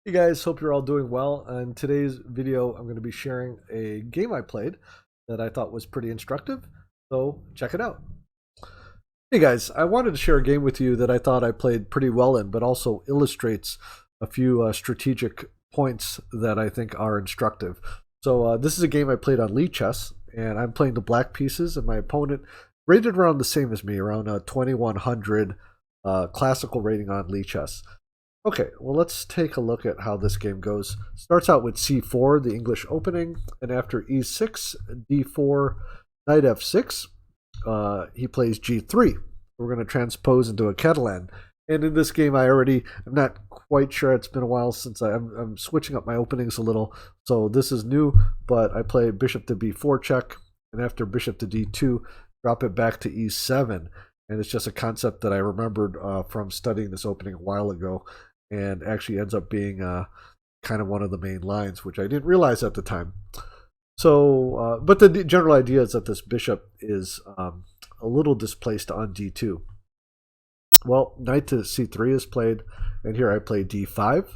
Hey guys, hope you're all doing well. In today's video, I'm going to be sharing a game I played that I thought was pretty instructive. So check it out. Hey guys, I wanted to share a game with you that I thought I played pretty well in, but also illustrates a few strategic points that I think are instructive. So this is a game I played on Lee chess, and I'm playing the black pieces, and my opponent rated around the same as me, around a 2100 classical rating on Lee chess. Okay, well, let's take a look at how this game goes. Starts out with c4, the English opening, and after e6, d4, knight f6, he plays g3. We're going to transpose into a Catalan. And in this game, I'm not quite sure, it's been a while since I'm switching up my openings a little, so this is new, but I play bishop to b4 check, and after bishop to d2, drop it back to e7. And it's just a concept that I remembered from studying this opening a while ago, and actually ends up being kind of one of the main lines, which I didn't realize at the time. So, but the general idea is that this bishop is a little displaced on d2. Well, knight to c3 is played, and here I play d5.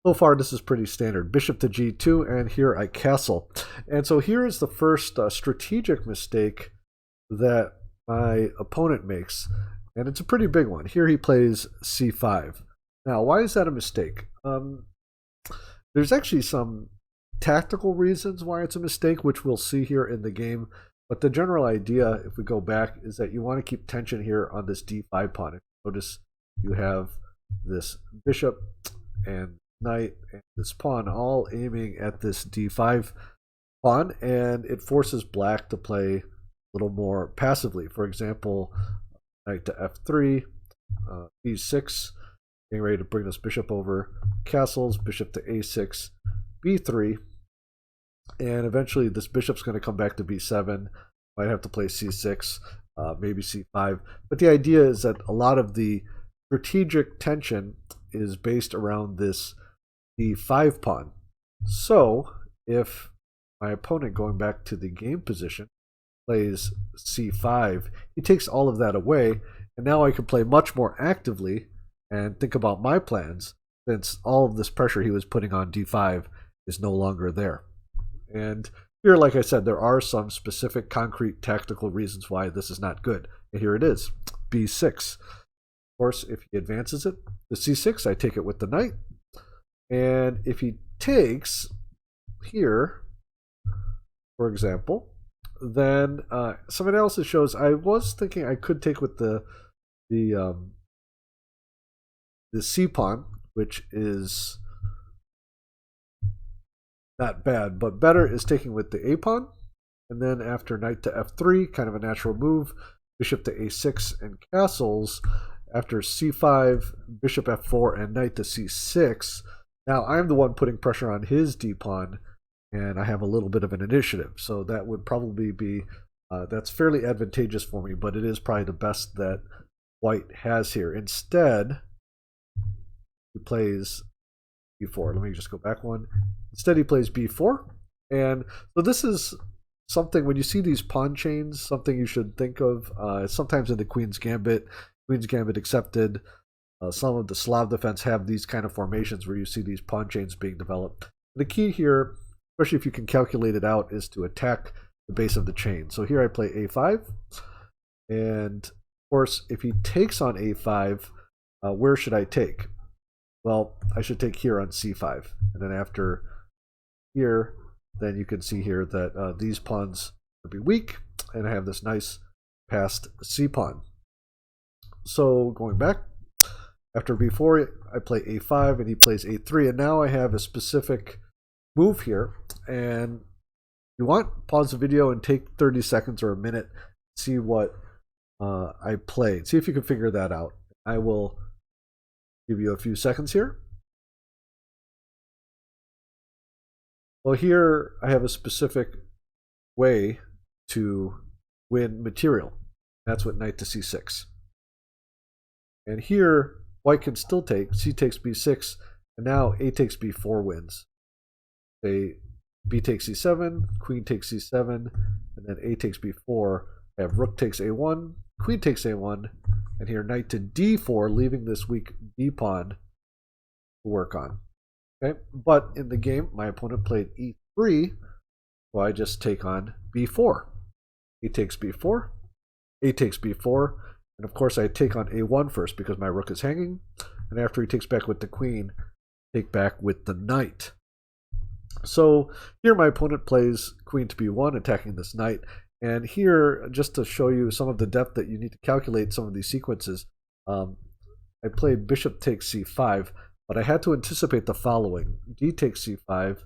So far, this is pretty standard. Bishop to g2, and here I castle. And so here is the first strategic mistake that my opponent makes, and it's a pretty big one. Here he plays c5. Now, why is that a mistake? There's actually some tactical reasons why it's a mistake, which we'll see here in the game. But the general idea, if we go back, is that you want to keep tension here on this d5 pawn. Notice you have this bishop and knight and this pawn all aiming at this d5 pawn, and it forces black to play a little more passively. For example, knight to f3, e6, getting ready to bring this bishop over, castles, bishop to a6, b3, and eventually this bishop's going to come back to b7, might have to play c6, maybe c5. But the idea is that a lot of the strategic tension is based around this d5 pawn. So if my opponent, going back to the game position, plays c5, he takes all of that away, and now I can play much more actively and think about my plans, since all of this pressure he was putting on d5 is no longer there. And here, like I said, there are some specific concrete tactical reasons why this is not good. And here it is, b6. Of course, if he advances it to c6, I take it with the knight. And if he takes here, for example, then some analysis shows I was thinking I could take with the c pawn, which is not bad, but better is taking with the a pawn, and then after knight to f3, kind of a natural move, bishop to a6 and castles. After c5, bishop f4 and knight to c6. Now I'm the one putting pressure on his d pawn, and I have a little bit of an initiative, so that would probably be that's fairly advantageous for me, but it is probably the best that white has here. Instead, he plays b4. Let me just go back one. Instead, he plays b4, and so this is something, when you see these pawn chains, something you should think of. Sometimes in the Queen's Gambit accepted, some of the Slav defense have these kind of formations where you see these pawn chains being developed. The key here, especially if you can calculate it out, is to attack the base of the chain. So here I play a5, and of course, if he takes on a5, where should I take? Well, I should take here on c5, and then after here, then you can see here that these pawns would be weak, and I have this nice passed c pawn. So going back, after b4, I play a5, and he plays a3, and now I have a specific move here. And you want, pause the video and take 30 seconds or a minute, see what I played. See if you can figure that out. I will give you a few seconds here. Well, here I have a specific way to win material. That's with knight to c6. And here, white can still take, c takes b6, and now a takes b4 wins. Say b takes c7, queen takes c7, and then a takes b4. I have rook takes a1, queen takes a1, and here knight to d4, leaving this weak b pawn work on. Okay, but in the game, my opponent played e3, so I just take on b4. He takes b4, a takes b4, and of course I take on a1 first because my rook is hanging, and after he takes back with the queen, take back with the knight. So here my opponent plays queen to b1, attacking this knight, and here, just to show you some of the depth that you need to calculate some of these sequences, I played bishop takes c5, but I had to anticipate the following. D takes c5,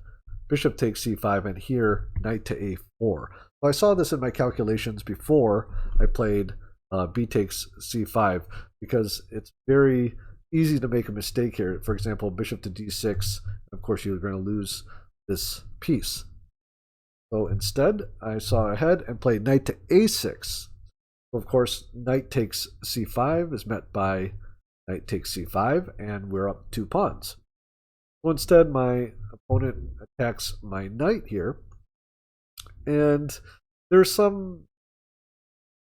bishop takes c5, and here knight to a4. So I saw this in my calculations before I played b takes c5, because it's very easy to make a mistake here. For example, bishop to d6, of course you're going to lose this piece. So instead, I saw ahead and played knight to a6. Of course, knight takes c5 is met by knight takes c5, and we're up 2 pawns. So instead, my opponent attacks my knight here, and there's some,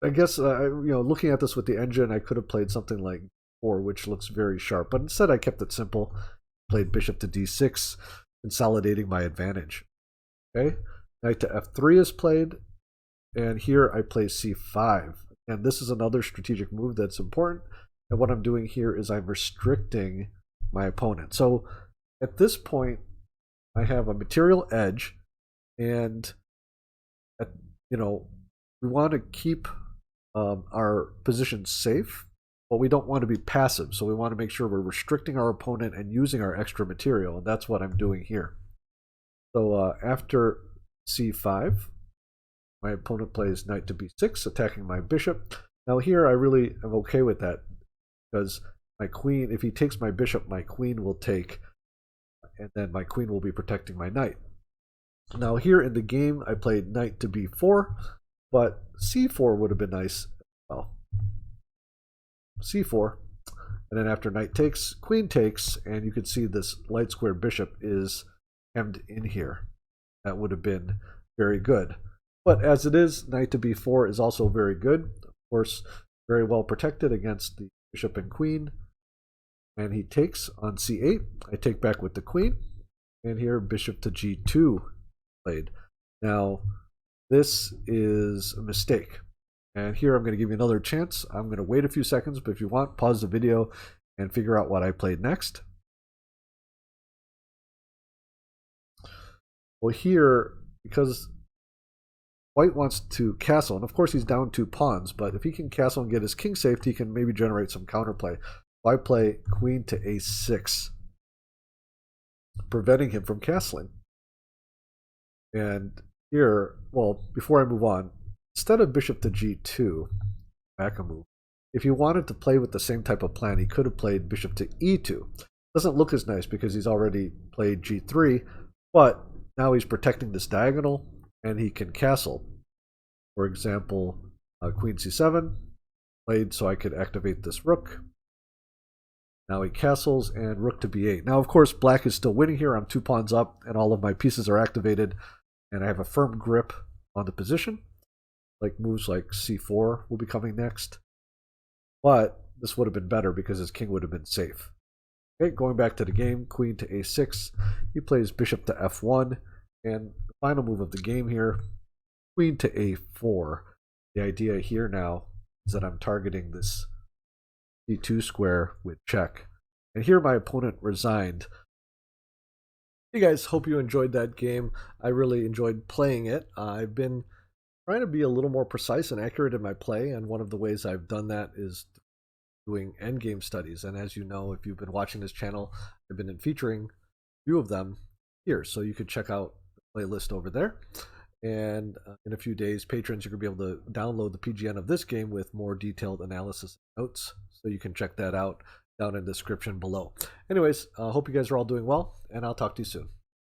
I guess, looking at this with the engine, I could have played something like 4, which looks very sharp, but instead I kept it simple. Played bishop to d6, consolidating my advantage. Okay, knight to f3 is played, and here I play c5. And this is another strategic move that's important. And what I'm doing here is I'm restricting my opponent. So at this point, I have a material edge, and we want to keep our position safe, but we don't want to be passive. So we want to make sure we're restricting our opponent and using our extra material, and that's what I'm doing here. So after c5, my opponent plays knight to b6, attacking my bishop. Now here I really am okay with that, because my queen, if he takes my bishop, my queen will take, and then my queen will be protecting my knight. Now here in the game, I played knight to b4, but c4 would have been nice as well. c4, and then after knight takes, queen takes, and you can see this light square bishop is hemmed in here. That would have been very good. But as it is, knight to b4 is also very good. Of course, very well protected against the bishop and queen. And he takes on c8. I take back with the queen. And here, bishop to g2 played. Now, this is a mistake. And here I'm going to give you another chance. I'm going to wait a few seconds, but if you want, pause the video and figure out what I played next. Well, here, because white wants to castle, and of course he's down 2 pawns, but if he can castle and get his king safe, he can maybe generate some counterplay. So I play queen to a6, preventing him from castling. And here, well, before I move on, instead of bishop to g2, back a move, if he wanted to play with the same type of plan, he could have played bishop to e2. Doesn't look as nice because he's already played g3, but now he's protecting this diagonal, and he can castle. For example, queen c7 played so I could activate this rook. Now he castles, and rook to b8. Now, of course, black is still winning here. I'm 2 pawns up, and all of my pieces are activated, and I have a firm grip on the position. Like moves like c4 will be coming next. But this would have been better because his king would have been safe. Okay, going back to the game, queen to a6. He plays bishop to f1, and the final move of the game here, queen to a4. The idea here now is that I'm targeting this d2 square with check. And here my opponent resigned. Hey guys, hope you enjoyed that game. I really enjoyed playing it. I've been trying to be a little more precise and accurate in my play, and one of the ways I've done that is doing endgame studies. And as you know, if you've been watching this channel, I've been featuring a few of them here, so you could check out the playlist over there. And in a few days, patrons, you're going to be able to download the PGN of this game with more detailed analysis and notes, so you can check that out down in the description below. Anyways, hope you guys are all doing well, and I'll talk to you soon.